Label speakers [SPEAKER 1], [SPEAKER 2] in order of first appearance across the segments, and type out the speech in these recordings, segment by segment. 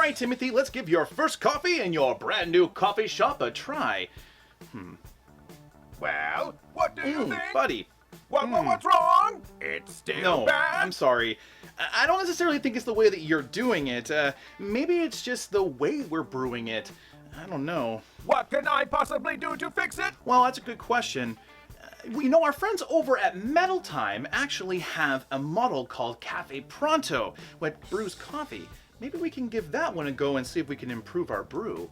[SPEAKER 1] right, Timothy, let's give your first coffee in your brand new coffee shop a try.
[SPEAKER 2] Well, what do you think?
[SPEAKER 1] Buddy.
[SPEAKER 2] What's wrong? It's still
[SPEAKER 1] No,
[SPEAKER 2] bad.
[SPEAKER 1] I'm sorry. I don't necessarily think it's the way that you're doing it. Maybe it's just the way we're brewing it. I don't know.
[SPEAKER 2] What can I possibly do to fix it?
[SPEAKER 1] Well, that's a good question. Our friends over at Metal Time actually have a model called CAFÉ Pronto, which brews coffee. Maybe we can give that one a go and see if we can improve our brew.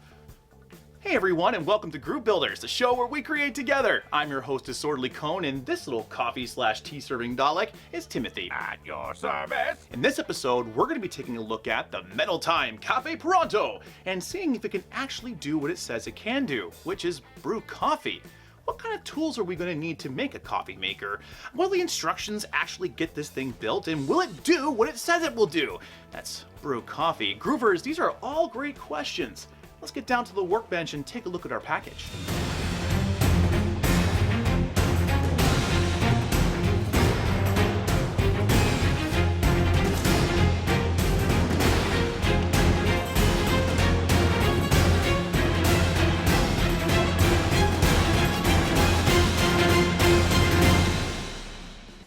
[SPEAKER 1] Hey everyone, and welcome to Brew Builders, the show where we create together. I'm your host, Disorderly Cone, and this little coffee/tea serving Dalek is Timothy.
[SPEAKER 2] At your service.
[SPEAKER 1] In this episode, we're going to be taking a look at the Metal Time CAFÉ Pronto and seeing if it can actually do what it says it can do, which is brew coffee. What kind of tools are we going to need to make a coffee maker? Will the instructions actually get this thing built, and will it do what it says it will do? That's brew coffee. Groovers, these are all great questions. Let's get down to the workbench and take a look at our package.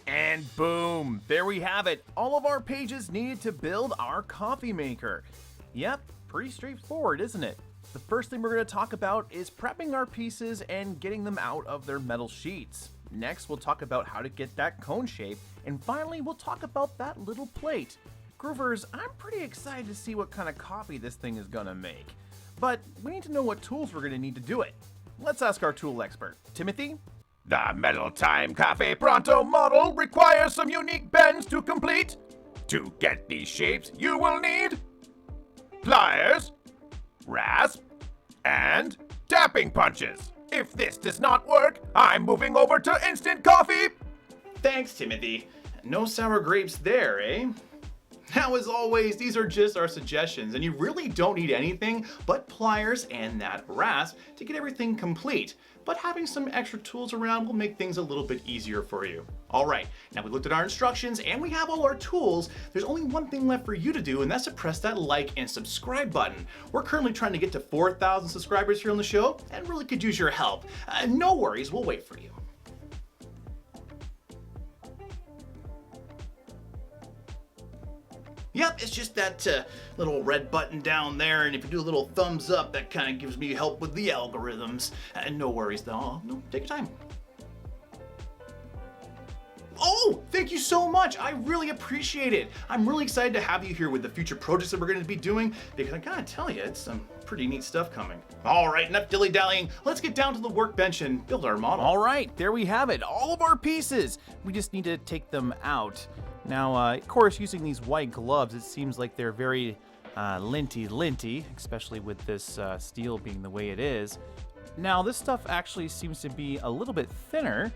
[SPEAKER 3] And boom, there we have it. All of our pages needed to build our coffee maker. Yep, pretty straightforward, isn't it? The first thing we're going to talk about is prepping our pieces and getting them out of their metal sheets. Next, we'll talk about how to get that cone shape. And finally, we'll talk about that little plate. Groovers, I'm pretty excited to see what kind of coffee this thing is going to make. But we need to know what tools we're going to need to do it. Let's ask our tool expert. Timothy?
[SPEAKER 2] The Metal Time CAFÉ Pronto model requires some unique bends to complete. To get these shapes, you will need pliers, rasp, and tapping punches. If this does not work, I'm moving over to instant coffee.
[SPEAKER 1] Thanks, Timothy. No sour grapes there, eh? Now, as always, these are just our suggestions, and you really don't need anything but pliers and that rasp to get everything complete. But having some extra tools around will make things a little bit easier for you. All right, now we looked at our instructions and we have all our tools. There's only one thing left for you to do, and that's to press that like and subscribe button. We're currently trying to get to 4,000 subscribers here on the show and really could use your help. No worries, we'll wait for you. Yep, it's just that little red button down there, and if you do a little thumbs up, that kind of gives me help with the algorithms. No worries though, no, take your time. Oh, thank you so much. I really appreciate it. I'm really excited to have you here with the future projects that we're going to be doing, because I gotta tell you, it's some pretty neat stuff coming. All right, enough dilly-dallying. Let's get down to the workbench and build our model.
[SPEAKER 3] All right, there we have it. All of our pieces. We just need to take them out. Now, of course, using these white gloves, it seems like they're very linty, especially with this steel being the way it is. Now, this stuff actually seems to be a little bit thinner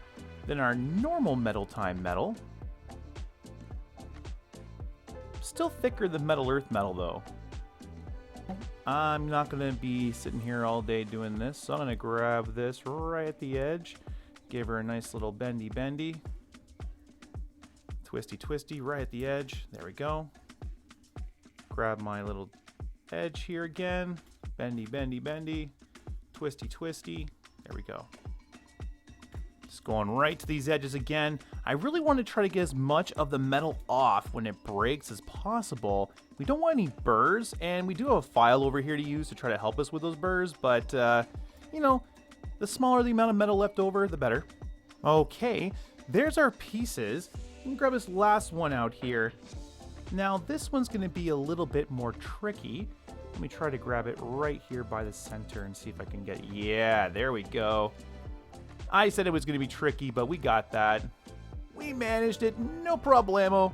[SPEAKER 3] than our normal Metal Time metal. Still thicker than Metal Earth metal, though. I'm not going to be sitting here all day doing this, so I'm going to grab this right at the edge, give her a nice little bendy. Twisty right at the edge. There we go. Grab my little edge here again. Bendy. Twisty. There we go. Just going right to these edges again. I really want to try to get as much of the metal off when it breaks as possible. We don't want any burrs, and we do have a file over here to use to try to help us with those burrs, but, the smaller the amount of metal left over, the better. Okay, there's our pieces. You can grab this last one out here. Now, this one's going to be a little bit more tricky. Let me try to grab it right here by the center and see if I can get... Yeah, there we go. I said it was going to be tricky, but we got that. We managed it, no problemo.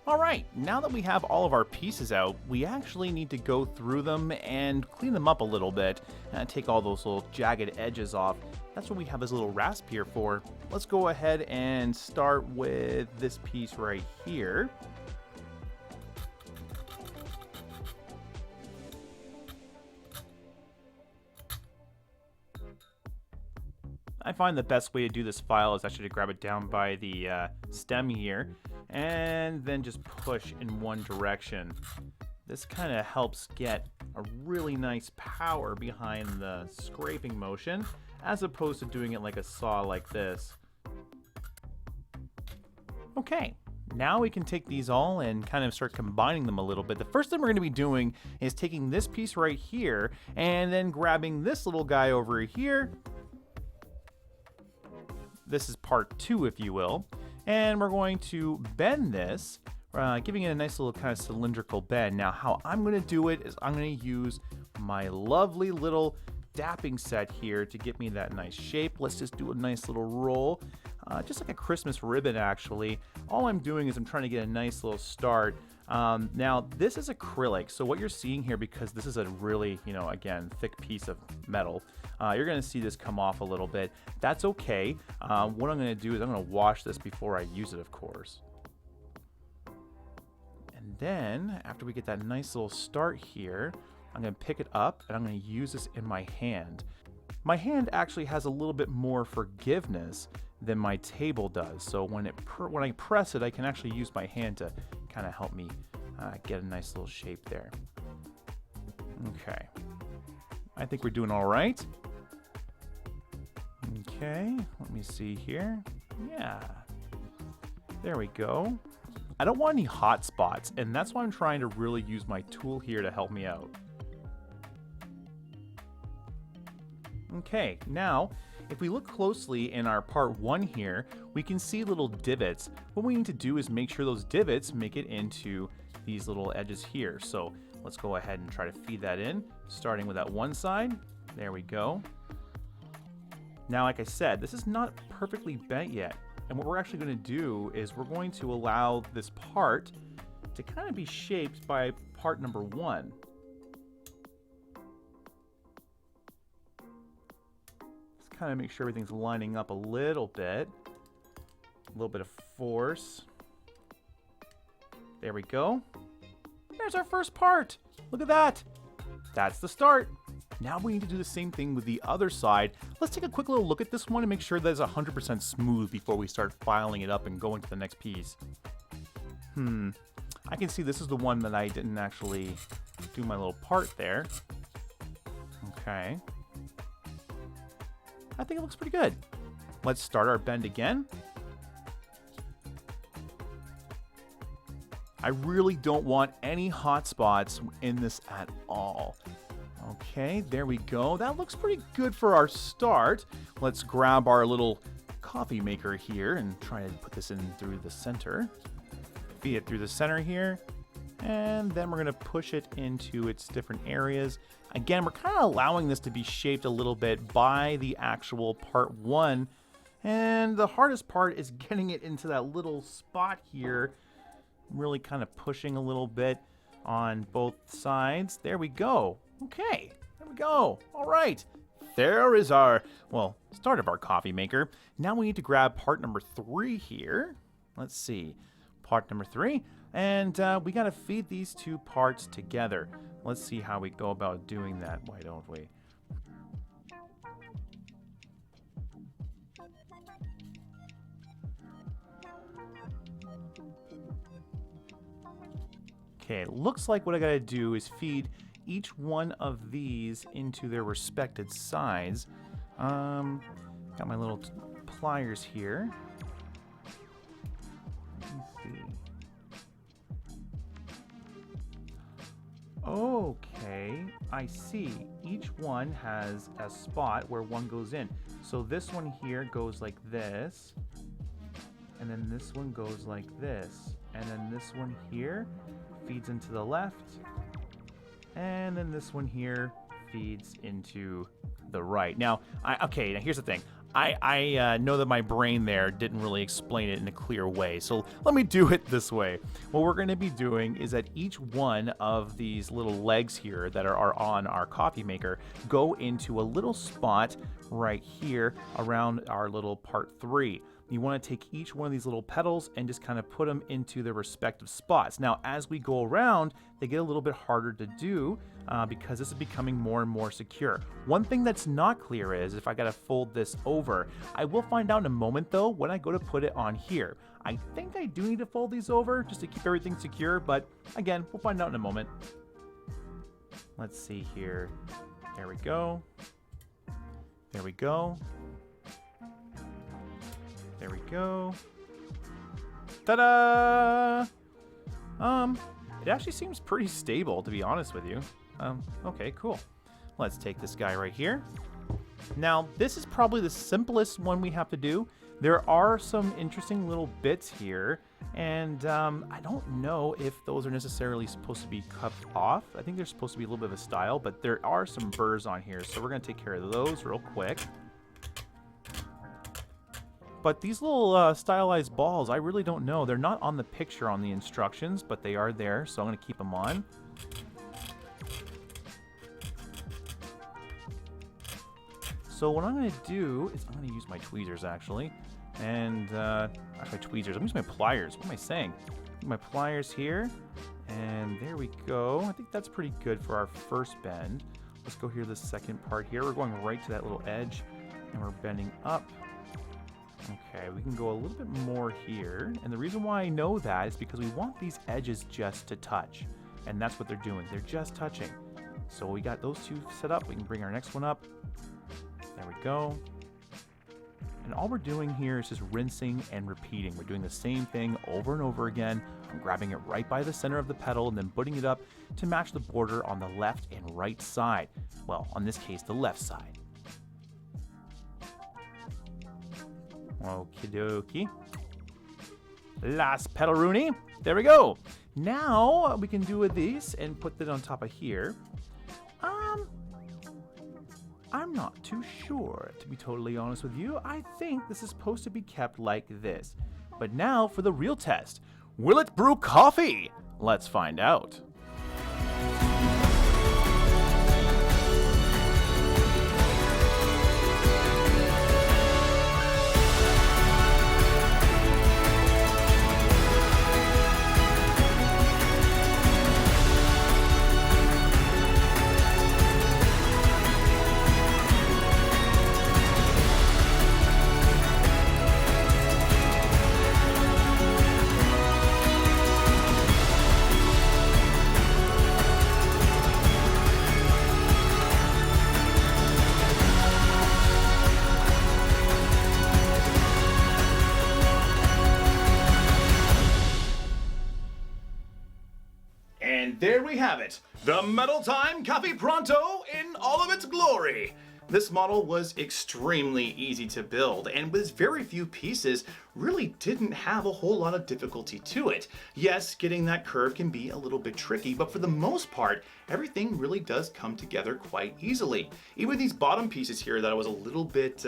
[SPEAKER 3] All right, now that we have all of our pieces out, we actually need to go through them and clean them up a little bit and take all those little jagged edges off. That's what we have this little rasp here for. Let's go ahead and start with this piece right here. I find the best way to do this file is actually to grab it down by the stem here and then just push in one direction. This kind of helps get a really nice power behind the scraping motion, as opposed to doing it like a saw like this. Okay, now we can take these all and kind of start combining them a little bit. The first thing we're going to be doing is taking this piece right here and then grabbing this little guy over here. This is part 2, if you will. And we're going to bend this, giving it a nice little kind of cylindrical bend. Now, how I'm going to do it is I'm going to use my lovely little dapping set here to get me that nice shape. Let's just do a nice little roll, just like a Christmas ribbon, actually. All I'm doing is I'm trying to get a nice little start. Now, this is acrylic, so what you're seeing here, because this is a really, again, thick piece of metal, you're going to see this come off a little bit. That's okay. What I'm going to do is I'm going to wash this before I use it, of course. And then, after we get that nice little start here, I'm going to pick it up and I'm going to use this in my hand. My hand actually has a little bit more forgiveness than my table does. So when I press it, I can actually use my hand to kind of help me get a nice little shape there. Okay. I think we're doing all right. Okay, let me see here. Yeah. There we go. I don't want any hot spots, and that's why I'm trying to really use my tool here to help me out. Okay, now, if we look closely in our part 1 here, we can see little divots. What we need to do is make sure those divots make it into these little edges here. So let's go ahead and try to feed that in, starting with that one side. There we go. Now, like I said, this is not perfectly bent yet. And what we're actually going to do is we're going to allow this part to kind of be shaped by part number 1. Let's kind of make sure everything's lining up a little bit. A little bit of force. There we go. There's our first part. Look at that. That's the start. Now we need to do the same thing with the other side. Let's take a quick little look at this one and make sure that it's 100% smooth before we start filing it up and going to the next piece. I can see this is the one that I didn't actually do my little part there. Okay. I think it looks pretty good. Let's start our bend again. I really don't want any hot spots in this at all. Okay, there we go. That looks pretty good for our start. Let's grab our little coffee maker here and try to put this in through the center. Feed it through the center here. And then we're going to push it into its different areas. Again, we're kind of allowing this to be shaped a little bit by the actual part 1. And the hardest part is getting it into that little spot here. Really kind of pushing a little bit on both sides. There we go. Okay, there we go. All right. There is our, start of our coffee maker. Now we need to grab part number 3 here. Let's see. Part number 3. And we got to feed these two parts together. Let's see how we go about doing that. Why don't we? Okay, looks like what I gotta do is feed each one of these into their respected sides. Got my little pliers here. Let's see. Okay, I see. Each one has a spot where one goes in. So this one here goes like this. And then this one goes like this. And then this one here feeds into the left, and then this one here feeds into the right. Now, now here's the thing. I know that my brain there didn't really explain it in a clear way, so let me do it this way. What we're going to be doing is that each one of these little legs here that are on our coffee maker go into a little spot right here around our little part 3. You want to take each one of these little petals and just kind of put them into their respective spots. Now, as we go around, they get a little bit harder to do because this is becoming more and more secure. One thing that's not clear is if I got to fold this over. I will find out in a moment, though, when I go to put it on here. I think I do need to fold these over just to keep everything secure, but again, we'll find out in a moment. Let's see here. There we go. There we go. There we go. Ta-da! It actually seems pretty stable, to be honest with you. Okay, cool. Let's take this guy right here. Now, this is probably the simplest one we have to do. There are some interesting little bits here, and I don't know if those are necessarily supposed to be cut off. I think they're supposed to be a little bit of a style, but there are some burrs on here, so we're going to take care of those real quick. But these little stylized balls, I really don't know. They're not on the picture on the instructions, but they are there, so I'm going to keep them on. So what I'm going to do is I'm going to use my tweezers, actually. And, actually tweezers, I'm using my pliers. What am I saying? My pliers here. And there we go. I think that's pretty good for our first bend. Let's go here to the second part here. We're going right to that little edge. And we're bending up. Okay, we can go a little bit more here. And the reason why I know that is because we want these edges just to touch. And that's what they're doing. They're just touching. So we got those two set up. We can bring our next one up. There we go. And all we're doing here is just rinsing and repeating. We're doing the same thing over and over again. I'm grabbing it right by the center of the pedal and then putting it up to match the border on the left and right side. Well, on this case, the left side. Okie dokie. Last pedal Rooney. There we go. Now we can do with these and put that on top of here. I'm not too sure, to be totally honest with you. I think this is supposed to be kept like this. But now for the real test. Will it brew coffee? Let's find out.
[SPEAKER 1] And there we have it, the Metal Time CAFÉ Pronto in all of its glory. This model was extremely easy to build, and with very few pieces, really didn't have a whole lot of difficulty to it. Yes, getting that curve can be a little bit tricky, but for the most part, everything really does come together quite easily. Even these bottom pieces here that I was a little bit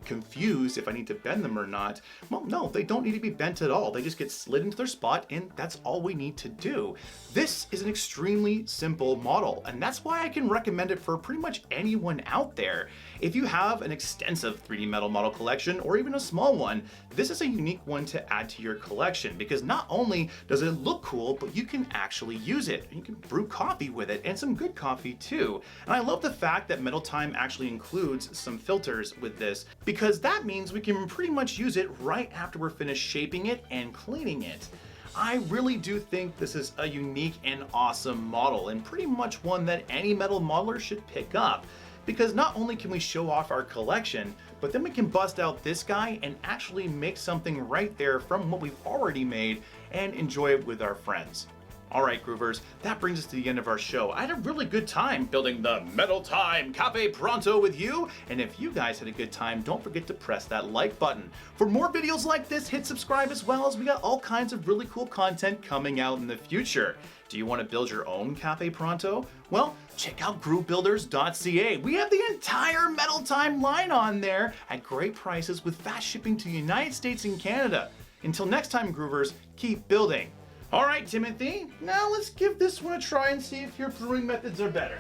[SPEAKER 1] confused if I need to bend them or not, well, no, they don't need to be bent at all. They just get slid into their spot, and that's all we need to do. This is an extremely simple model, and that's why I can recommend it for pretty much anyone out there. If you have an extensive 3D metal model collection, or even a small one, this is a unique one to add to your collection, because not only does it look cool, but you can actually use it. You can brew coffee with it, and some good coffee too. And I love the fact that Metal Time actually includes some filters with this, because that means we can pretty much use it right after we're finished shaping it and cleaning it. I really do think this is a unique and awesome model, and pretty much one that any metal modeler should pick up. Because not only can we show off our collection, but then we can bust out this guy and actually make something right there from what we've already made and enjoy it with our friends. Alright Groovers, that brings us to the end of our show. I had a really good time building the Metal Time CAFÉ Pronto with you, and if you guys had a good time, don't forget to press that like button. For more videos like this, hit subscribe, as well as we got all kinds of really cool content coming out in the future. Do you want to build your own CAFÉ Pronto? Well, check out groovebuilders.ca. We have the entire Metal Time line on there at great prices with fast shipping to the United States and Canada. Until next time, Groovers, keep building. All right, Timothy, now let's give this one a try and see if your brewing methods are better.